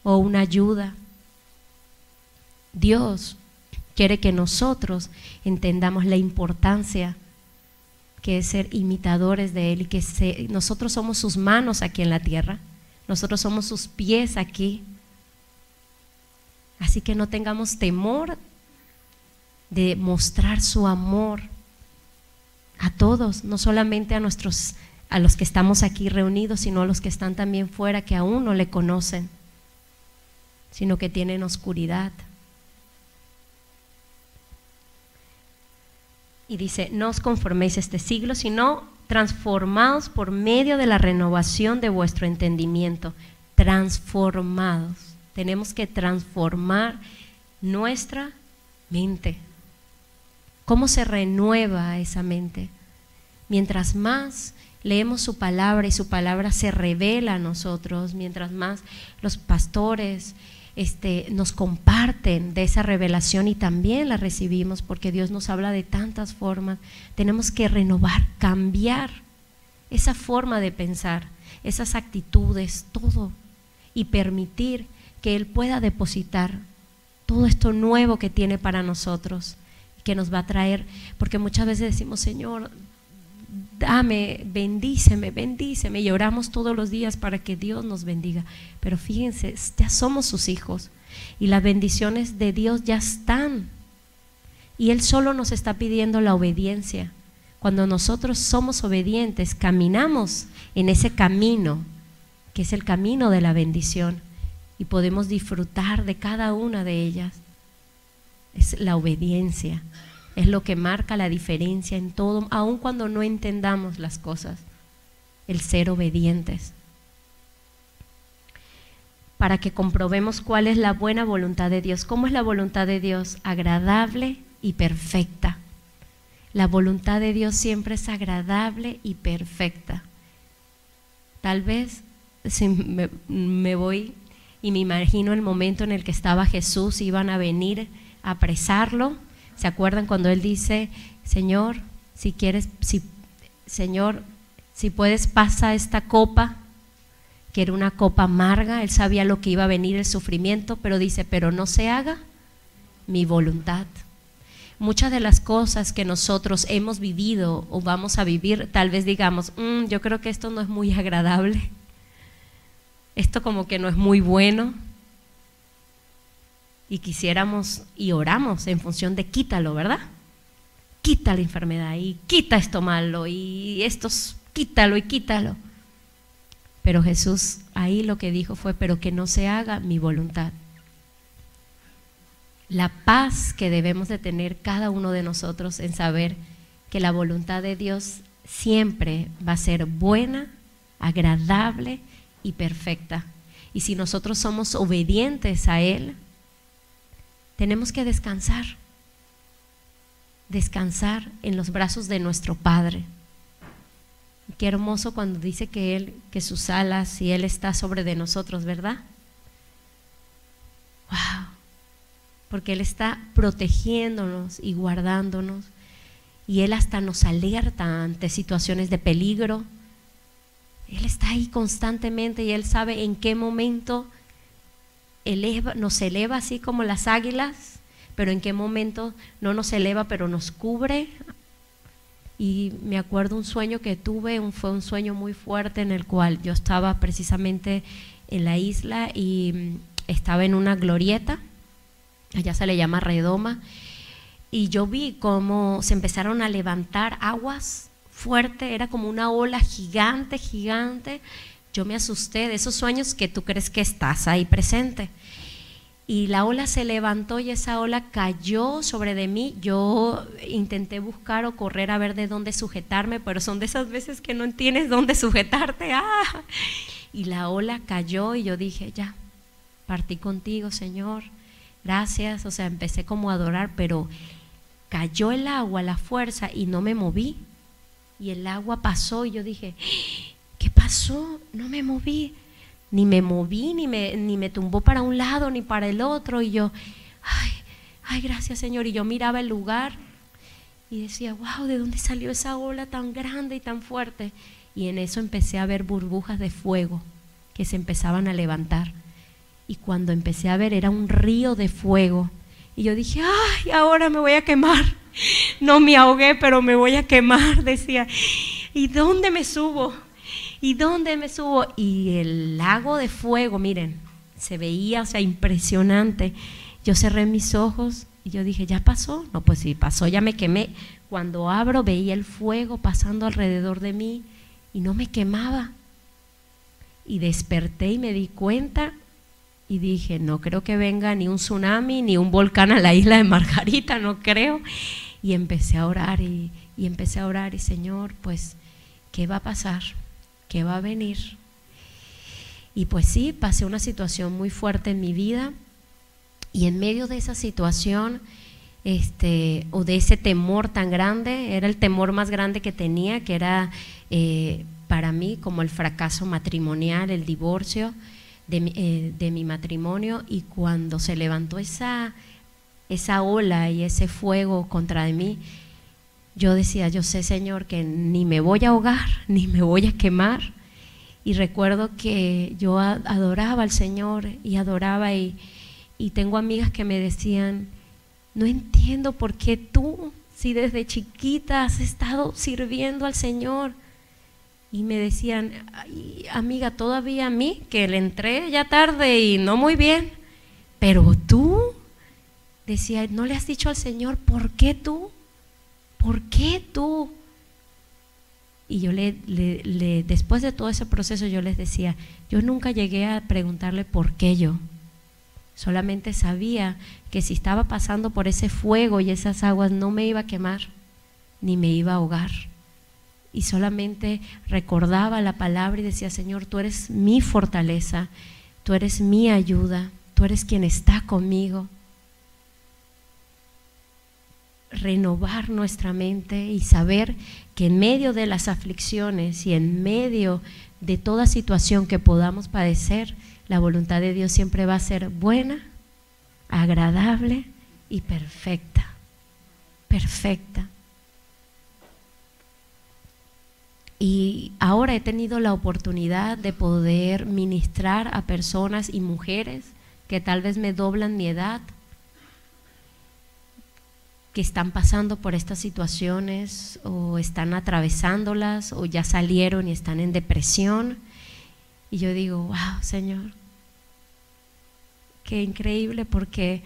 o una ayuda. Dios quiere que nosotros entendamos la importancia que es ser imitadores de Él y que nosotros somos sus manos aquí en la tierra, nosotros somos sus pies aquí. Así que no tengamos temor de mostrar su amor a todos, no solamente a los que estamos aquí reunidos, sino a los que están también fuera, que aún no le conocen, sino que tienen oscuridad. Y dice, no os conforméis a este siglo, sino transformados por medio de la renovación de vuestro entendimiento. Transformados. Tenemos que transformar nuestra mente. ¿Cómo se renueva esa mente? Mientras más leemos su palabra y su palabra se revela a nosotros, mientras más los pastores nos comparten de esa revelación y también la recibimos, porque Dios nos habla de tantas formas, tenemos que renovar, cambiar esa forma de pensar, esas actitudes, todo, y permitir que Él pueda depositar todo esto nuevo que tiene para nosotros, que nos va a traer, porque muchas veces decimos, Señor, dame, bendíceme, bendíceme, y oramos todos los días para que Dios nos bendiga, pero fíjense, ya somos sus hijos y las bendiciones de Dios ya están, y Él solo nos está pidiendo la obediencia. Cuando nosotros somos obedientes, caminamos en ese camino, que es el camino de la bendición, y podemos disfrutar de cada una de ellas. Es la obediencia, es lo que marca la diferencia en todo, aun cuando no entendamos las cosas, el ser obedientes. Para que comprobemos cuál es la buena voluntad de Dios. ¿Cómo es la voluntad de Dios? Agradable y perfecta. La voluntad de Dios siempre es agradable y perfecta. Tal vez si me voy y me imagino el momento en el que estaba Jesús, iban a venir a apresarlo. ¿Se acuerdan cuando Él dice, Señor, Señor, si puedes, pasa esta copa, que era una copa amarga? Él sabía lo que iba a venir, el sufrimiento, pero dice, pero no se haga mi voluntad. Muchas de las cosas que nosotros hemos vivido o vamos a vivir, tal vez digamos, yo creo que esto no es muy agradable, esto como que no es muy bueno, y quisiéramos y oramos en función de quítalo, ¿verdad? Quita la enfermedad y quita esto malo y quítalo y quítalo. Pero Jesús ahí lo que dijo fue, pero que no se haga mi voluntad. La paz que debemos de tener cada uno de nosotros en saber que la voluntad de Dios siempre va a ser buena, agradable y perfecta. Y si nosotros somos obedientes a Él, tenemos que descansar en los brazos de nuestro Padre. Qué hermoso cuando dice que sus alas y Él está sobre de nosotros, ¿verdad? Wow, porque Él está protegiéndonos y guardándonos, y Él hasta nos alerta ante situaciones de peligro. Él está ahí constantemente y Él sabe en qué momento nos eleva así como las águilas, pero en qué momento no nos eleva pero nos cubre. Y me acuerdo un sueño que tuve, fue un sueño muy fuerte en el cual yo estaba precisamente en la isla y estaba en una glorieta, allá se le llama redoma, y yo vi cómo se empezaron a levantar aguas fuerte, era como una ola gigante, gigante. Yo me asusté de esos sueños que tú crees que estás ahí presente. Y la ola se levantó y esa ola cayó sobre de mí. Yo intenté buscar o correr a ver de dónde sujetarme, pero son de esas veces que no tienes dónde sujetarte. Y la ola cayó y yo dije, ya, partí contigo, Señor, gracias. O sea, empecé como a adorar, pero cayó el agua, la fuerza, y no me moví. Y el agua pasó y yo dije, ¿qué pasó? No me moví, ni me tumbó para un lado ni para el otro. Y yo, ay, gracias, Señor. Y yo miraba el lugar y decía, wow, ¿de dónde salió esa ola tan grande y tan fuerte? Y en eso empecé a ver burbujas de fuego que se empezaban a levantar. Y cuando empecé a ver, era un río de fuego. Y yo dije, ay, ahora me voy a quemar. No me ahogué, pero me voy a quemar, decía. ¿Y dónde me subo? ¿Y dónde me subo? Y el lago de fuego, miren, se veía, o sea, impresionante. Yo cerré mis ojos y yo dije, ¿ya pasó? No, pues sí, pasó, ya me quemé. Cuando abro veía el fuego pasando alrededor de mí y no me quemaba. Y desperté y me di cuenta y dije, no creo que venga ni un tsunami ni un volcán a la isla de Margarita, no creo. Y empecé a orar y empecé a orar y Señor, pues, ¿qué va a pasar? ¿Qué va a venir? Y pues sí, pasé una situación muy fuerte en mi vida y en medio de esa situación, o de ese temor tan grande, era el temor más grande que tenía, que era para mí como el fracaso matrimonial, el divorcio de mi matrimonio. Y cuando se levantó esa ola y ese fuego contra de mí, yo decía, yo sé, Señor, que ni me voy a ahogar, ni me voy a quemar. Y recuerdo que yo adoraba al Señor y adoraba y tengo amigas que me decían, no entiendo por qué tú, si desde chiquita has estado sirviendo al Señor. Y me decían, ay, amiga, todavía a mí, que le entré ya tarde y no muy bien, pero tú, decía, ¿no le has dicho al Señor por qué tú? ¿Por qué tú? Y yo después de todo ese proceso yo les decía, yo nunca llegué a preguntarle por qué yo. Solamente sabía que si estaba pasando por ese fuego y esas aguas no me iba a quemar, ni me iba a ahogar. Y solamente recordaba la palabra y decía, Señor, tú eres mi fortaleza, tú eres mi ayuda, tú eres quien está conmigo. Renovar nuestra mente y saber que en medio de las aflicciones y en medio de toda situación que podamos padecer, la voluntad de Dios siempre va a ser buena, agradable y perfecta. Perfecta. Y ahora he tenido la oportunidad de poder ministrar a personas y mujeres que tal vez me doblan mi edad, que están pasando por estas situaciones o están atravesándolas o ya salieron y están en depresión. Y yo digo, wow, Señor, qué increíble, porque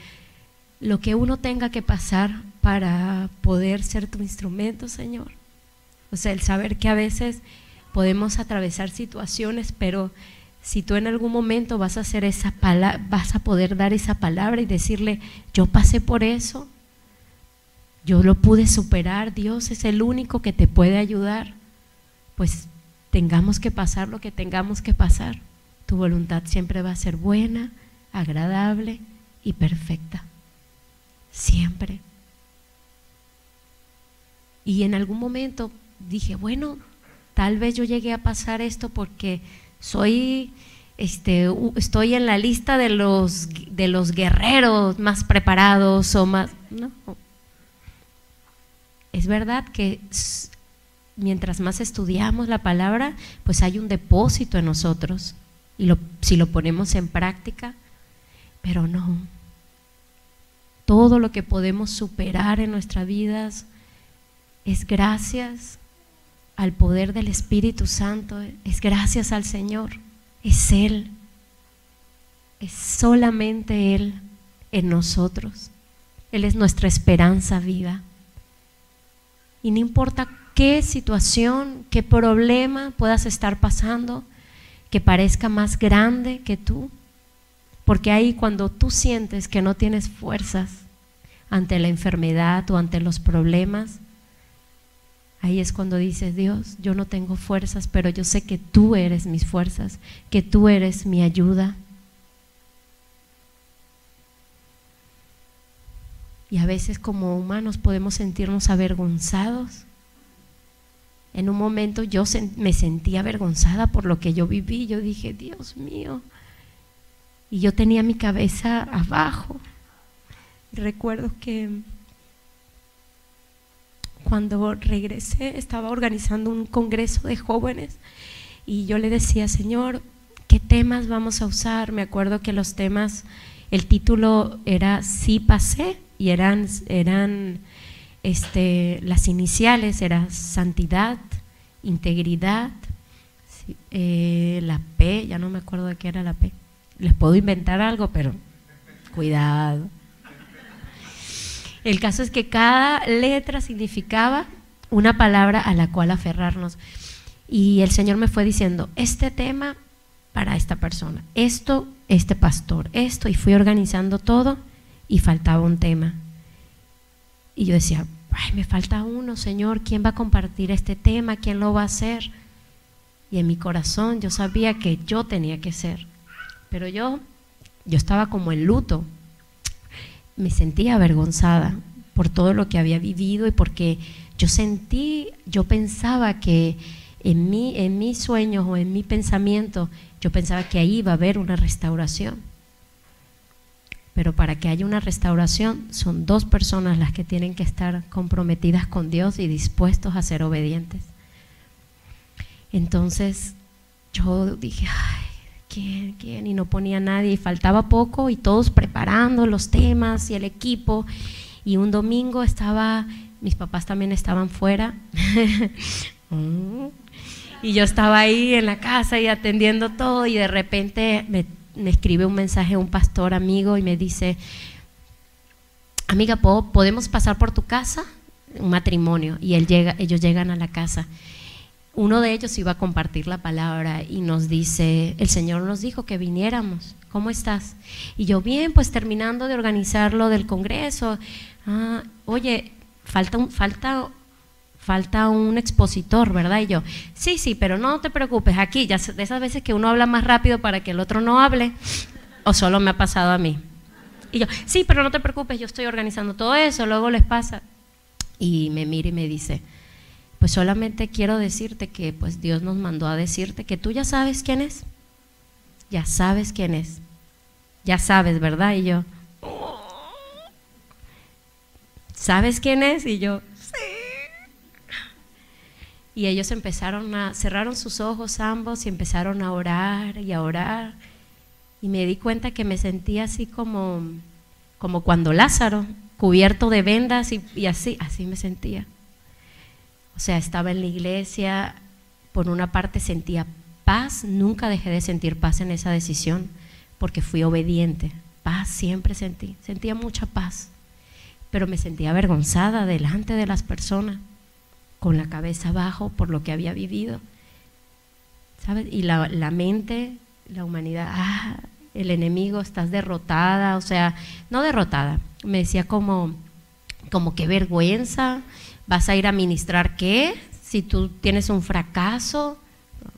lo que uno tenga que pasar para poder ser tu instrumento, Señor. O sea, el saber que a veces podemos atravesar situaciones, pero si tú en algún momento vas a hacer vas a poder dar esa palabra y decirle, yo pasé por eso, yo lo pude superar, Dios es el único que te puede ayudar, pues tengamos que pasar lo que tengamos que pasar, tu voluntad siempre va a ser buena, agradable y perfecta, siempre. Y en algún momento dije, bueno, tal vez yo llegué a pasar esto porque estoy en la lista de los guerreros más preparados o más, no. Es verdad que mientras más estudiamos la palabra, pues hay un depósito en nosotros y si lo ponemos en práctica, pero no. Todo lo que podemos superar en nuestras vidas es gracias al poder del Espíritu Santo, es gracias al Señor, es Él, es solamente Él en nosotros. Él es nuestra esperanza viva. Y no importa qué situación, qué problema puedas estar pasando, que parezca más grande que tú, porque ahí cuando tú sientes que no tienes fuerzas ante la enfermedad o ante los problemas, ahí es cuando dices, Dios, yo no tengo fuerzas, pero yo sé que tú eres mis fuerzas, que tú eres mi ayuda. Y a veces como humanos podemos sentirnos avergonzados. En un momento yo me sentí avergonzada por lo que yo viví. Yo dije, Dios mío. Y yo tenía mi cabeza abajo. Recuerdo que cuando regresé estaba organizando un congreso de jóvenes y yo le decía, Señor, ¿qué temas vamos a usar? Me acuerdo que los temas, el título era Sí pasé, y eran las iniciales eran santidad, integridad, la P, ya no me acuerdo de qué era la P. Les puedo inventar algo, pero cuidado. El caso es que cada letra significaba una palabra a la cual aferrarnos. Y el Señor me fue diciendo, este tema para esta persona, esto, este pastor, esto, y fui organizando todo y faltaba un tema. Y yo decía, ay, me falta uno, Señor, ¿quién va a compartir este tema? ¿Quién lo va a hacer? Y en mi corazón yo sabía que yo tenía que ser, pero yo estaba como en luto, me sentía avergonzada por todo lo que había vivido y porque yo pensaba que en mis sueños o en mi pensamiento, yo pensaba que ahí iba a haber una restauración. Pero para que haya una restauración son dos personas las que tienen que estar comprometidas con Dios y dispuestos a ser obedientes. Entonces yo dije, ay, ¿quién? Y no ponía a nadie y faltaba poco y todos preparando los temas y el equipo. Y un domingo mis papás también estaban fuera y yo estaba ahí en la casa y atendiendo todo y de repente me escribe un mensaje un pastor amigo y me dice, amiga, ¿podemos pasar por tu casa? Un matrimonio, y ellos llegan a la casa. Uno de ellos iba a compartir la palabra y nos dice, el Señor nos dijo que viniéramos, ¿cómo estás? Y yo, bien, pues terminando de organizar lo del congreso. Oye, falta un expositor, ¿verdad? Y yo, sí, pero no te preocupes, aquí, ya de esas veces que uno habla más rápido para que el otro no hable, o solo me ha pasado a mí. Y yo, sí, pero no te preocupes, yo estoy organizando todo eso, luego les pasa. Y me mira y me dice, pues solamente quiero decirte que pues Dios nos mandó a decirte que tú ya sabes quién es, ya sabes quién es, ya sabes, ¿verdad? Y yo, ¿sabes quién es? Y yo, y ellos cerraron sus ojos ambos y empezaron a orar y a orar. Y me di cuenta que me sentía así como cuando Lázaro, cubierto de vendas y así me sentía. O sea, estaba en la iglesia, por una parte sentía paz, nunca dejé de sentir paz en esa decisión, porque fui obediente. Paz siempre sentía mucha paz, pero me sentía avergonzada delante de las personas, con la cabeza abajo por lo que había vivido, ¿sabes? Y la mente, la humanidad, el enemigo, estás derrotada, o sea, no derrotada, me decía como qué vergüenza, vas a ir a ministrar ¿qué? Si tú tienes un fracaso,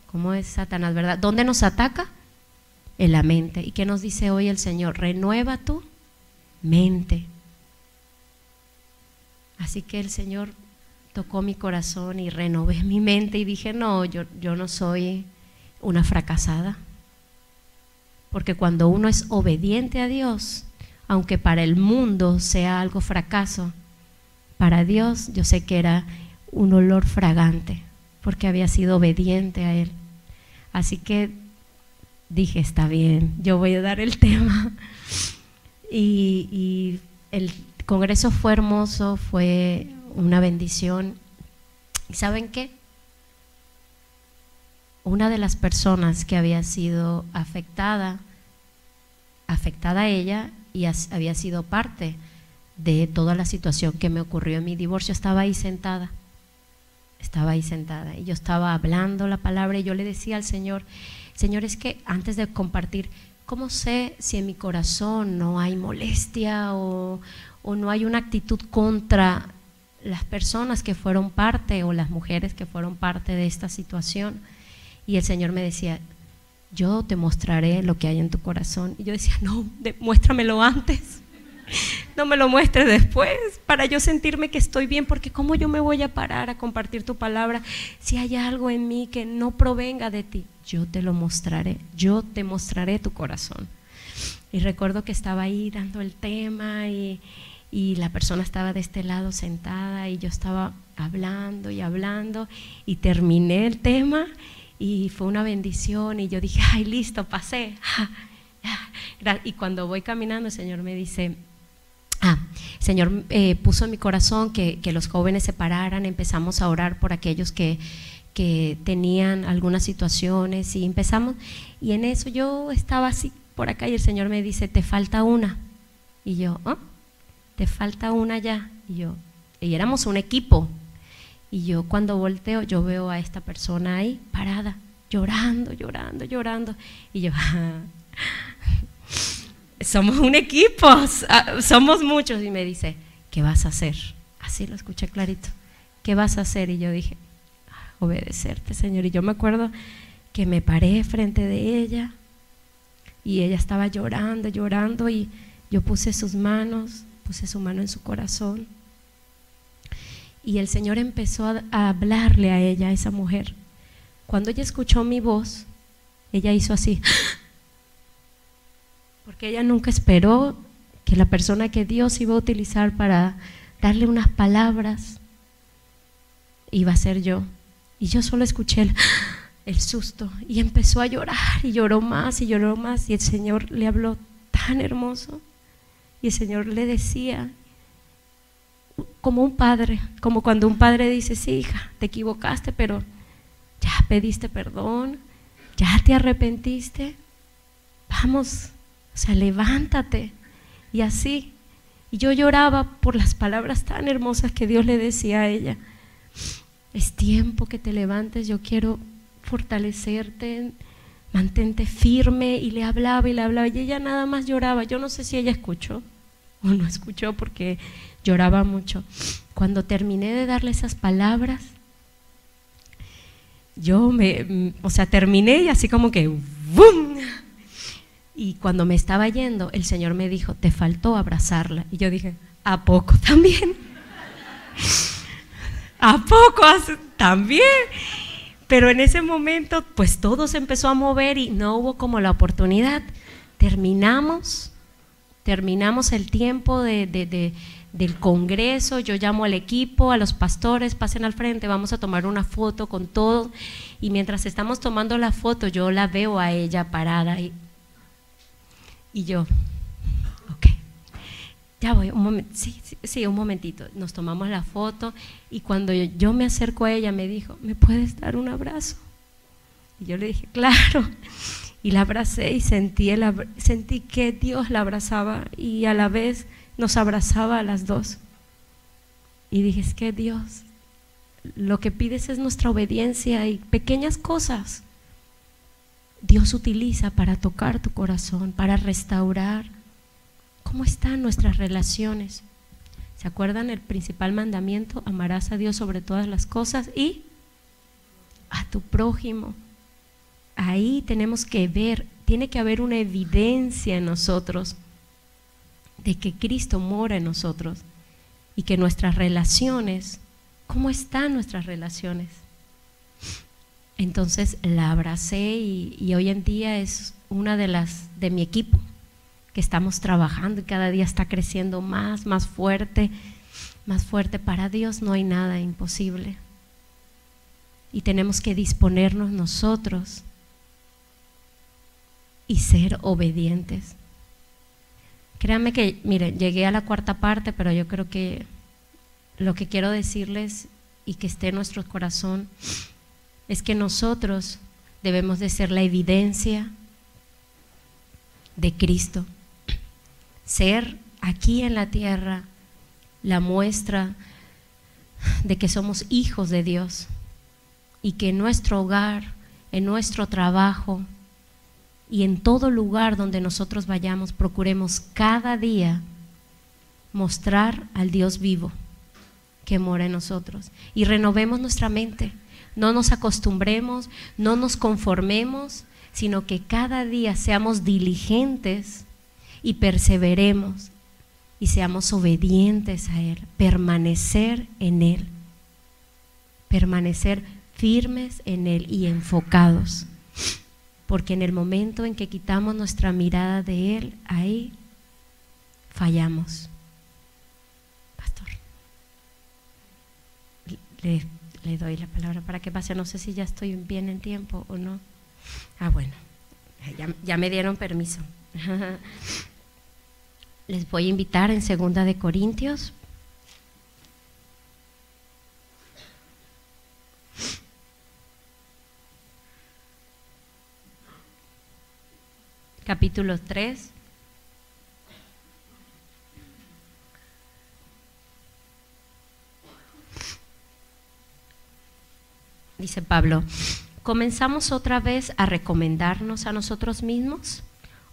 ¿cómo es Satanás, verdad? ¿Dónde nos ataca? En la mente. ¿Y qué nos dice hoy el Señor? Renueva tu mente. Así que el Señor tocó mi corazón y renové mi mente y dije, no, yo no soy una fracasada, porque cuando uno es obediente a Dios, aunque para el mundo sea algo fracaso, para Dios yo sé que era un olor fragante, porque había sido obediente a Él. Así que dije, está bien, yo voy a dar el tema. Y el congreso fue hermoso, fue una bendición. ¿Y saben qué? Una de las personas que había sido afectada ella y había sido parte de toda la situación que me ocurrió en mi divorcio, estaba ahí sentada y yo estaba hablando la palabra y yo le decía al Señor, es que antes de compartir, ¿cómo sé si en mi corazón no hay molestia o no hay una actitud contra las personas que fueron parte o las mujeres que fueron parte de esta situación? Y el Señor me decía, yo te mostraré lo que hay en tu corazón. Y yo decía, no, muéstramelo antes, no me lo muestres después, para yo sentirme que estoy bien, porque ¿cómo yo me voy a parar a compartir tu palabra si hay algo en mí que no provenga de ti? Yo te lo mostraré, yo te mostraré tu corazón. Y recuerdo que estaba ahí dando el tema y la persona estaba de este lado sentada y yo estaba hablando y terminé el tema y fue una bendición y yo dije, ay, listo, pasé. Y cuando voy caminando el Señor me dice, El Señor puso en mi corazón que los jóvenes se pararan, empezamos a orar por aquellos que tenían algunas situaciones y empezamos, y en eso yo estaba así por acá y el Señor me dice, te falta una. Y yo, ¿oh? Te falta una ya. Y éramos un equipo. Y yo cuando volteo, yo veo a esta persona ahí parada, llorando. Y yo, somos un equipo, somos muchos. Y me dice, ¿qué vas a hacer? Así lo escuché clarito. ¿Qué vas a hacer? Y yo dije, obedecerte, Señor. Y yo me acuerdo que me paré frente de ella y ella estaba llorando y yo puse su mano en su corazón y el Señor empezó a hablarle a ella, a esa mujer. Cuando ella escuchó mi voz, ella hizo así, porque ella nunca esperó que la persona que Dios iba a utilizar para darle unas palabras iba a ser yo. Y yo solo escuché el susto y empezó a llorar y lloró más y el Señor le habló tan hermoso y el Señor le decía como un padre, como cuando un padre dice, sí, hija, te equivocaste, pero ya pediste perdón, ya te arrepentiste, vamos, o sea, levántate. Y así, y yo lloraba por las palabras tan hermosas que Dios le decía a ella. Es tiempo que te levantes, yo quiero fortalecerte, mantente firme. Y le hablaba y ella nada más lloraba. Yo no sé si ella escuchó o no escuchó porque lloraba mucho. Cuando terminé de darle esas palabras, yo terminé y así como que ¡bum! Y cuando me estaba yendo, el Señor me dijo, te faltó abrazarla. Y yo dije, ¿a poco también? ¿A poco también? Pero en ese momento pues todo se empezó a mover y no hubo como la oportunidad. Terminamos el tiempo del congreso. Yo llamo al equipo, a los pastores, pasen al frente, vamos a tomar una foto con todos. Y mientras estamos tomando la foto, yo la veo a ella parada y yo, ok, ya voy, un momento, sí, un momentito. Nos tomamos la foto y cuando yo me acerco a ella me dijo, ¿me puedes dar un abrazo? Y yo le dije, claro. Y la abracé y sentí que Dios la abrazaba y a la vez nos abrazaba a las dos. Y dije, es que Dios, lo que pides es nuestra obediencia y pequeñas cosas Dios utiliza para tocar tu corazón, para restaurar. ¿Cómo están nuestras relaciones? ¿Se acuerdan el principal mandamiento? Amarás a Dios sobre todas las cosas y a tu prójimo. Ahí tenemos que ver, tiene que haber una evidencia en nosotros de que Cristo mora en nosotros y que nuestras relaciones, ¿cómo están nuestras relaciones? Entonces la abracé y hoy en día es una de mi equipo que estamos trabajando y cada día está creciendo más fuerte. Para Dios no hay nada imposible y tenemos que disponernos nosotros y ser obedientes. Créanme que, miren, llegué a la cuarta parte, pero yo creo que lo que quiero decirles y que esté en nuestro corazón es que nosotros debemos de ser la evidencia de Cristo, ser aquí en la tierra la muestra de que somos hijos de Dios y que en nuestro hogar, en nuestro trabajo y en todo lugar donde nosotros vayamos, procuremos cada día mostrar al Dios vivo que mora en nosotros y renovemos nuestra mente. No nos acostumbremos, no nos conformemos, sino que cada día seamos diligentes y perseveremos y seamos obedientes a Él, permanecer en Él, permanecer firmes en Él y enfocados, porque en el momento en que quitamos nuestra mirada de Él, ahí fallamos. Pastor, le doy la palabra para que pase. No sé si ya estoy bien en tiempo o no. Bueno, ya me dieron permiso. Les voy a invitar en 2 de Corintios. Capítulo 3. Dice Pablo, ¿comenzamos otra vez a recomendarnos a nosotros mismos?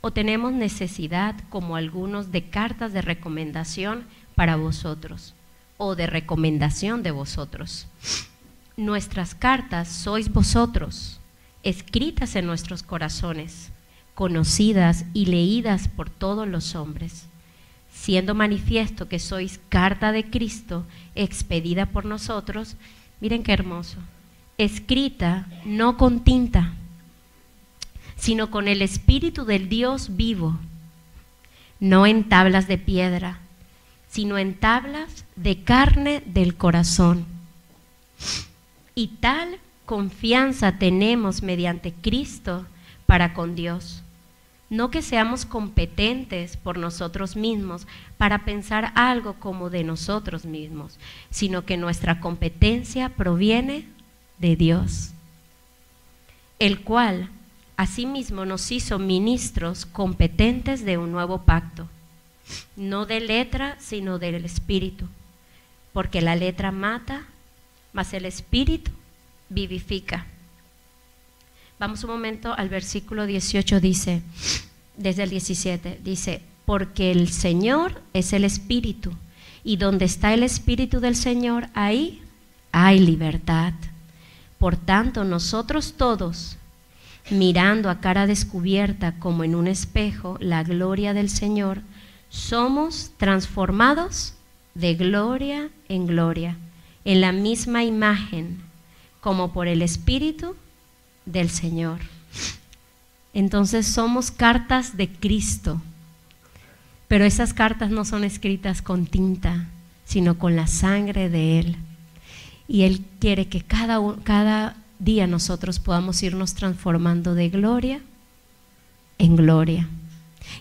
¿O tenemos necesidad, como algunos, de cartas de recomendación para vosotros o de recomendación de vosotros? Nuestras cartas sois vosotros, escritas en nuestros corazones, conocidas y leídas por todos los hombres, siendo manifiesto que sois carta de Cristo, expedida por nosotros. Miren qué hermoso, escrita no con tinta, sino con el Espíritu del Dios vivo, no en tablas de piedra, sino en tablas de carne del corazón. Y tal confianza tenemos mediante Cristo para con Dios. No que seamos competentes por nosotros mismos para pensar algo como de nosotros mismos, sino que nuestra competencia proviene de Dios, el cual asimismo nos hizo ministros competentes de un nuevo pacto, no de letra, sino del Espíritu, porque la letra mata, mas el Espíritu vivifica. Vamos un momento al versículo 18, dice, desde el 17, dice, porque el Señor es el Espíritu, y donde está el Espíritu del Señor, ahí hay libertad. Por tanto, nosotros todos, mirando a cara descubierta como en un espejo la gloria del Señor, somos transformados de gloria en gloria, en la misma imagen, como por el Espíritu del Señor. Entonces somos cartas de Cristo, pero esas cartas no son escritas con tinta, sino con la sangre de Él. Y Él quiere que cada día nosotros podamos irnos transformando de gloria en gloria.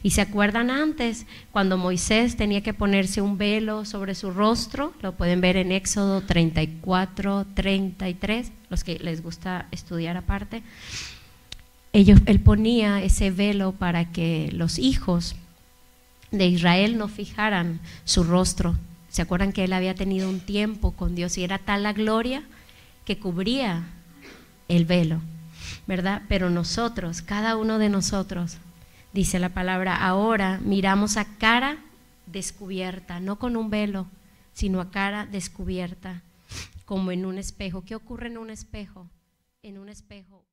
Y se acuerdan antes, cuando Moisés tenía que ponerse un velo sobre su rostro, lo pueden ver en Éxodo 34, 33, los que les gusta estudiar aparte. Él ponía ese velo para que los hijos de Israel no fijaran su rostro. ¿Se acuerdan que él había tenido un tiempo con Dios y era tal la gloria que cubría el velo, ¿verdad? Pero nosotros, cada uno de nosotros, dice la palabra, ahora miramos a cara descubierta, no con un velo, sino a cara descubierta, como en un espejo. ¿Qué ocurre en un espejo? En un espejo